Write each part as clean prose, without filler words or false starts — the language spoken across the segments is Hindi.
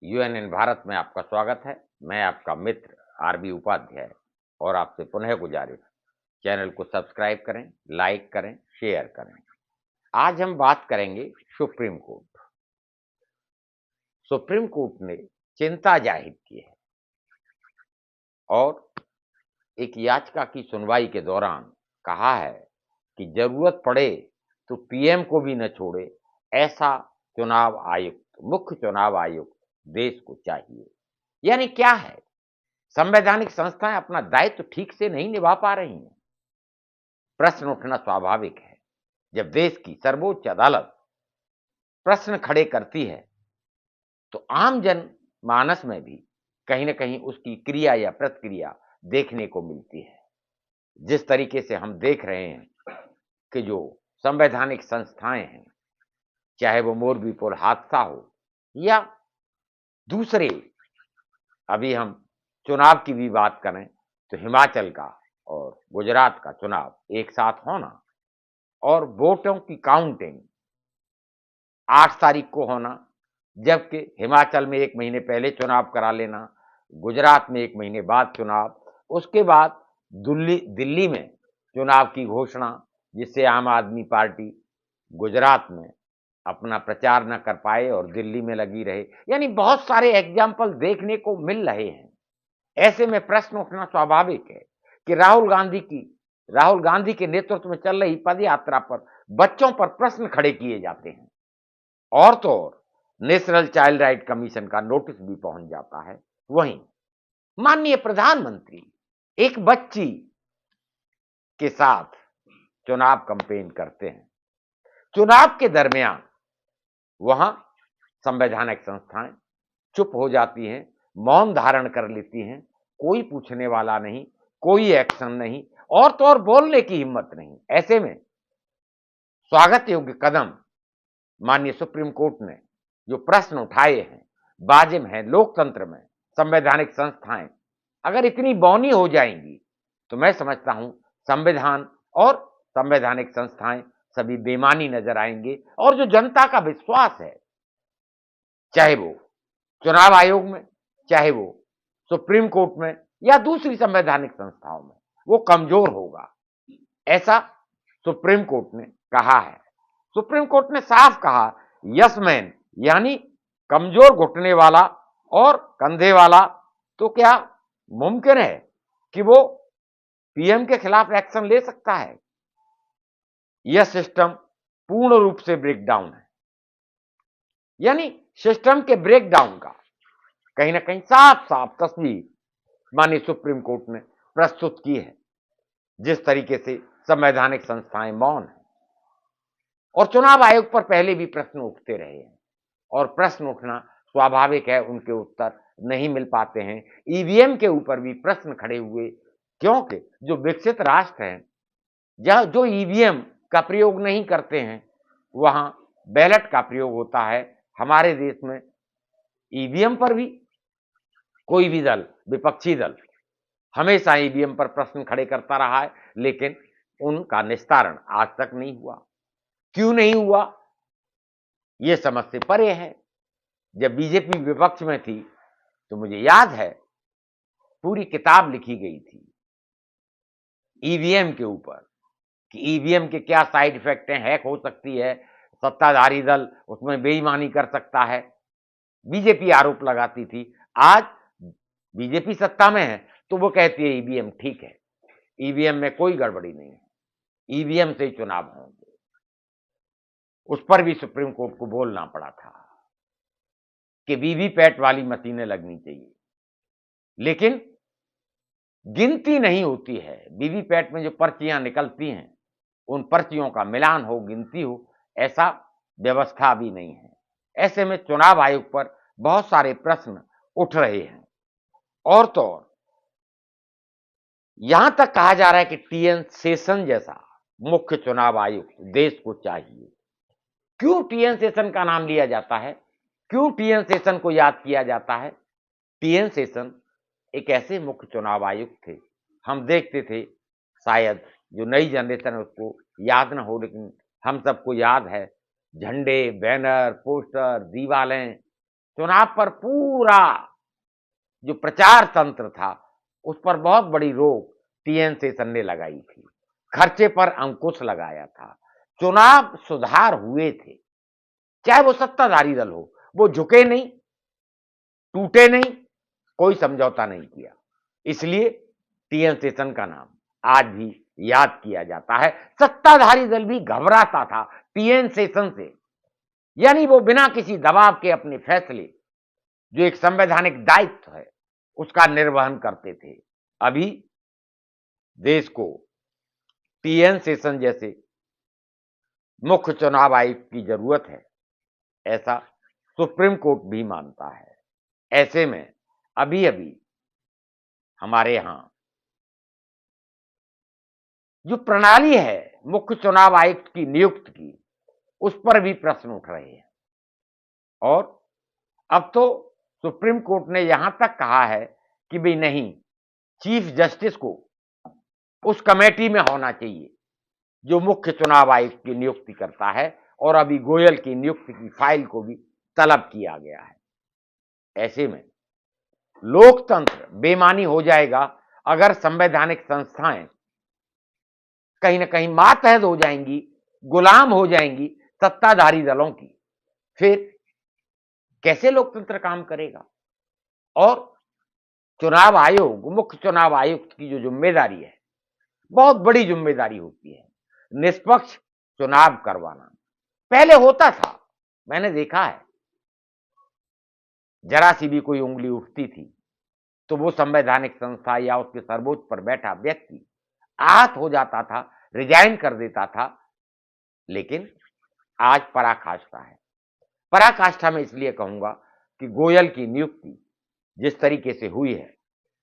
यूएनएन भारत में आपका स्वागत है। मैं आपका मित्र आरबी उपाध्याय और आपसे पुनः गुजारिश, चैनल को सब्सक्राइब करें, लाइक करें, शेयर करें। आज हम बात करेंगे सुप्रीम कोर्ट। सुप्रीम कोर्ट ने चिंता जाहिर की है और एक याचिका की सुनवाई के दौरान कहा है कि जरूरत पड़े तो पीएम को भी न छोड़े, ऐसा चुनाव आयुक्त, मुख्य चुनाव आयुक्त देश को चाहिए। यानी क्या है, संवैधानिक संस्थाएं अपना दायित्व ठीक से नहीं निभा पा रही हैं। प्रश्न उठना स्वाभाविक है। जब देश की सर्वोच्च अदालत प्रश्न खड़े करती है तो आम जन मानस में भी कहीं न कहीं उसकी क्रिया या प्रतिक्रिया देखने को मिलती है। जिस तरीके से हम देख रहे हैं कि जो संवैधानिक संस्थाएं हैं, चाहे वो मोरबी पुल हादसा हो या दूसरे, अभी हम चुनाव की भी बात करें तो हिमाचल का और गुजरात का चुनाव एक साथ होना और वोटों की काउंटिंग 8 तारीख को होना, जबकि हिमाचल में 1 महीने पहले चुनाव करा लेना, गुजरात में 1 महीने बाद चुनाव, उसके बाद दिल्ली में चुनाव की घोषणा, जिससे आम आदमी पार्टी गुजरात में अपना प्रचार न कर पाए और दिल्ली में लगी रहे। यानी बहुत सारे एग्जाम्पल देखने को मिल रहे हैं। ऐसे में प्रश्न उठना स्वाभाविक है कि राहुल गांधी के नेतृत्व में चल रही पद यात्रा पर बच्चों पर प्रश्न खड़े किए जाते हैं और तो और नेशनल चाइल्ड राइट कमीशन का नोटिस भी पहुंच जाता है। वहीं माननीय प्रधानमंत्री एक बच्ची के साथ चुनाव कैंपेन करते हैं। चुनाव के दरमियान वहां संवैधानिक संस्थाएं चुप हो जाती हैं, मौन धारण कर लेती हैं। कोई पूछने वाला नहीं, कोई एक्शन नहीं और तो और बोलने की हिम्मत नहीं। ऐसे में स्वागत योग्य कदम माननीय सुप्रीम कोर्ट ने जो प्रश्न उठाए हैं, वाजिब हैं। लोकतंत्र में संवैधानिक संस्थाएं अगर इतनी बौनी हो जाएंगी तो मैं समझता हूं संविधान और संवैधानिक संस्थाएं सभी बेमानी नजर आएंगे और जो जनता का विश्वास है, चाहे वो चुनाव आयोग में, चाहे वो सुप्रीम कोर्ट में या दूसरी संवैधानिक संस्थाओं में, वो कमजोर होगा, ऐसा सुप्रीम कोर्ट ने कहा है। सुप्रीम कोर्ट ने साफ कहा, यस मैन यानी कमजोर घुटने वाला और कंधे वाला, तो क्या मुमकिन है कि वो पीएम के खिलाफ एक्शन ले सकता है? यह सिस्टम पूर्ण रूप से ब्रेकडाउन है। यानी सिस्टम के ब्रेकडाउन का कहीं ना कहीं साफ साफ तस्वीर माननीय सुप्रीम कोर्ट ने प्रस्तुत की है। जिस तरीके से संवैधानिक संस्थाएं मौन है और चुनाव आयोग पर पहले भी प्रश्न उठते रहे हैं और प्रश्न उठना स्वाभाविक है, उनके उत्तर नहीं मिल पाते हैं। ईवीएम के ऊपर भी प्रश्न खड़े हुए, क्योंकि जो विकसित राष्ट्र हैं, जहां जो ईवीएम का प्रयोग नहीं करते हैं वहां बैलेट का प्रयोग होता है। हमारे देश में ईवीएम पर भी कोई भी दल, विपक्षी दल हमेशा ईवीएम पर प्रश्न खड़े करता रहा है, लेकिन उनका निस्तारण आज तक नहीं हुआ। क्यों नहीं हुआ, यह समझ से परे है। जब बीजेपी विपक्ष में थी तो मुझे याद है पूरी किताब लिखी गई थी ईवीएम के ऊपर कि ईवीएम के क्या साइड इफेक्ट हैं, हैक हो सकती है, सत्ताधारी दल उसमें बेईमानी कर सकता है, बीजेपी आरोप लगाती थी। आज बीजेपी सत्ता में है तो वो कहती है ईवीएम ठीक है, ईवीएम में कोई गड़बड़ी नहीं है, ईवीएम से ही चुनाव होंगे। उस पर भी सुप्रीम कोर्ट को बोलना पड़ा था कि वीवीपैट वाली मशीनें लगनी चाहिए, लेकिन गिनती नहीं होती है। वीवीपैट में जो पर्चियां निकलती हैं उन पर्चियों का मिलान हो, गिनती हो, ऐसा व्यवस्था भी नहीं है। ऐसे में चुनाव आयोग पर बहुत सारे प्रश्न उठ रहे हैं और तो और यहां तक कहा जा रहा है कि टीएन शेषन जैसा मुख्य चुनाव आयुक्त देश को चाहिए। क्यों टीएन शेषन का नाम लिया जाता है, क्यों टीएन शेषन को याद किया जाता है? टीएन शेषन एक ऐसे मुख्य चुनाव आयुक्त थे, हम देखते थे, शायद जो नई जनरेशन है उसको याद ना हो, लेकिन हम सबको याद है, झंडे, बैनर, पोस्टर, दीवालें चुनाव पर पूरा जो प्रचार तंत्र था उस पर बहुत बड़ी रोक टीएन शेषन ने लगाई थी, खर्चे पर अंकुश लगाया था। चुनाव सुधार हुए थे, चाहे वो सत्ताधारी दल हो, वो झुके नहीं, टूटे नहीं, कोई समझौता नहीं किया। इसलिए टीएन शेषन का नाम आज भी याद किया जाता है। सत्ताधारी दल भी घबराता था टीएन शेषन से, यानी वो बिना किसी दबाव के अपने फैसले, जो एक संवैधानिक दायित्व है, उसका निर्वहन करते थे। अभी देश को टीएन शेषन जैसे मुख्य चुनाव आयुक्त की जरूरत है, ऐसा सुप्रीम कोर्ट भी मानता है। ऐसे में अभी अभी हमारे यहां जो प्रणाली है मुख्य चुनाव आयुक्त की नियुक्ति की, उस पर भी प्रश्न उठ रहे हैं। और अब तो सुप्रीम कोर्ट ने यहां तक कहा है कि भाई नहीं, चीफ जस्टिस को उस कमेटी में होना चाहिए जो मुख्य चुनाव आयुक्त की नियुक्ति करता है, और अभी गोयल की नियुक्ति की फाइल को भी तलब किया गया है। ऐसे में लोकतंत्र बेमानी हो जाएगा अगर संवैधानिक संस्थाएं कहीं ना कहीं मातहत हो जाएंगी, गुलाम हो जाएंगी सत्ताधारी दलों की। फिर कैसे लोकतंत्र काम करेगा? और चुनाव आयोग, मुख्य चुनाव आयुक्त की जो जिम्मेदारी है, बहुत बड़ी जिम्मेदारी होती है, निष्पक्ष चुनाव करवाना। पहले होता था, मैंने देखा है, जरा सी भी कोई उंगली उठती थी तो वो संवैधानिक संस्था या उसके सर्वोच्च पर बैठा व्यक्ति आहत हो जाता था, रिजाइन कर देता था। लेकिन आज पराकाष्ठा है। पराकाष्ठा में इसलिए कहूंगा कि गोयल की नियुक्ति जिस तरीके से हुई है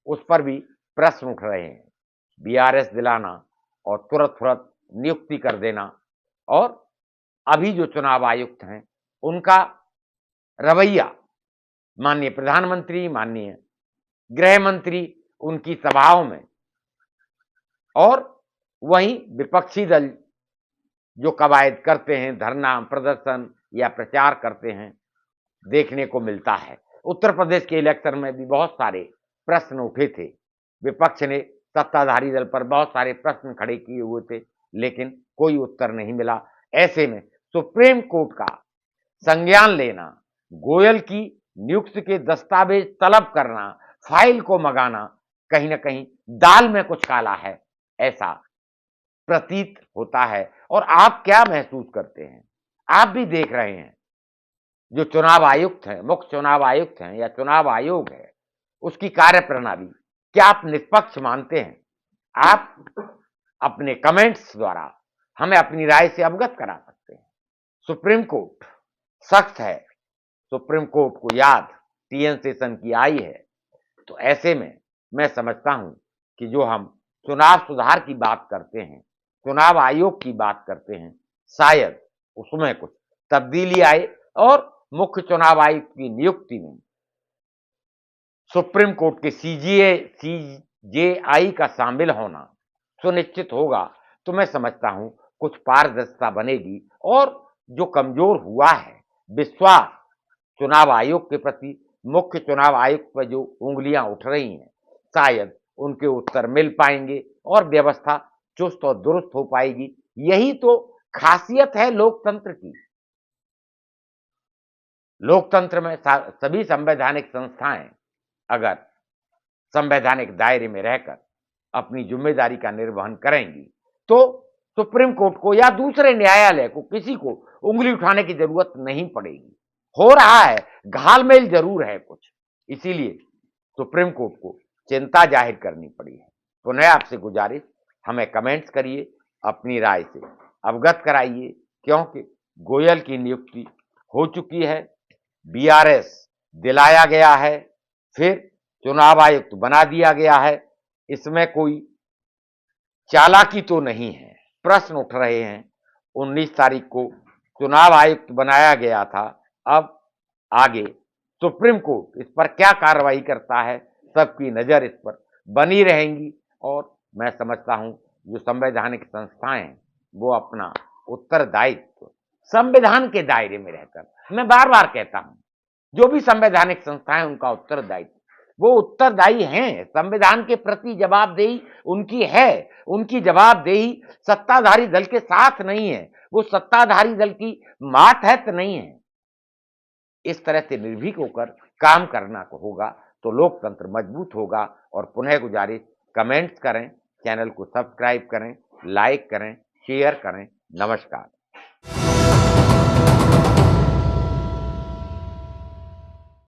उस पर भी प्रश्न उठ रहे हैं। बीआरएस दिलाना और तुरंत नियुक्ति कर देना, और अभी जो चुनाव आयुक्त हैं उनका रवैया, माननीय प्रधानमंत्री, माननीय गृह मंत्री उनकी सभाओं में, और वहीं विपक्षी दल जो कवायद करते हैं, धरना प्रदर्शन या प्रचार करते हैं, देखने को मिलता है। उत्तर प्रदेश के इलेक्शन में भी बहुत सारे प्रश्न उठे थे, विपक्ष ने सत्ताधारी दल पर बहुत सारे प्रश्न खड़े किए हुए थे, लेकिन कोई उत्तर नहीं मिला। ऐसे में सुप्रीम कोर्ट का संज्ञान लेना, गोयल की नियुक्ति के दस्तावेज तलब करना, फाइल को मंगाना, कहीं ना कहीं दाल में कुछ काला है, ऐसा प्रतीत होता है। और आप क्या महसूस करते हैं? आप भी देख रहे हैं, जो चुनाव आयुक्त हैं, मुख्य चुनाव आयुक्त हैं या चुनाव आयोग है, उसकी कार्य प्रणाली क्या आप निष्पक्ष मानते हैं? आप अपने कमेंट्स द्वारा हमें अपनी राय से अवगत करा सकते हैं। सुप्रीम कोर्ट सख्त है, सुप्रीम कोर्ट को याद टीएन शेषन की आई है। तो ऐसे में मैं समझता हूं कि जो हम चुनाव सुधार की बात करते हैं, चुनाव आयोग की बात करते हैं, शायद उसमें कुछ तब्दीली आए और मुख्य चुनाव आयुक्त की नियुक्ति में सुप्रीम कोर्ट के सीजेआई का शामिल होना सुनिश्चित होगा। तो मैं समझता हूं कुछ पारदर्शिता बनेगी, और जो कमजोर हुआ है विश्वास चुनाव आयोग के प्रति, मुख्य चुनाव आयुक्त पर जो उंगलियां उठ रही हैं, शायद उनके उत्तर मिल पाएंगे और व्यवस्था चुस्त और दुरुस्त हो पाएगी। यही तो खासियत है लोकतंत्र की। लोकतंत्र में सभी संवैधानिक संस्थाएं अगर संवैधानिक दायरे में रहकर अपनी जिम्मेदारी का निर्वहन करेंगी तो सुप्रीम कोर्ट को या दूसरे न्यायालय को किसी को उंगली उठाने की जरूरत नहीं पड़ेगी। हो रहा है, घालमेल जरूर है कुछ, इसीलिए सुप्रीम कोर्ट को चिंता जाहिर करनी पड़ी है। पुनः आपसे गुजारिश, हमें कमेंट्स करिए, अपनी राय से अवगत कराइए, क्योंकि गोयल की नियुक्ति हो चुकी है, बीआरएस दिलाया गया है, फिर चुनाव आयुक्त बना दिया गया है। इसमें कोई चालाकी तो नहीं है। प्रश्न उठ रहे हैं, 19 तारीख को चुनाव आयुक्त बनाया गया था, अब आगे सुप्रीम कोर्ट इस पर क्या कार्रवाई करता है, सबकी नजर इस पर बनी रहेंगी। और मैं समझता हूं जो संवैधानिक संस्थाएं हैं वो अपना उत्तरदायित्व संविधान के दायरे में रहकर, मैं बार बार कहता हूं, जो भी संवैधानिक संस्थाएं उनका उत्तरदायित्व, वो उत्तरदायी हैं, संविधान के प्रति जवाबदेही उनकी है। उनकी जवाबदेही सत्ताधारी दल के साथ नहीं है, वो सत्ताधारी दल की मातहत नहीं है। इस तरह से निर्भीक होकर काम करना होगा तो लोकतंत्र मजबूत होगा। और पुनः गुजारिश, कमेंट्स करें, चैनल को सब्सक्राइब करें, लाइक करें, शेयर करें। नमस्कार।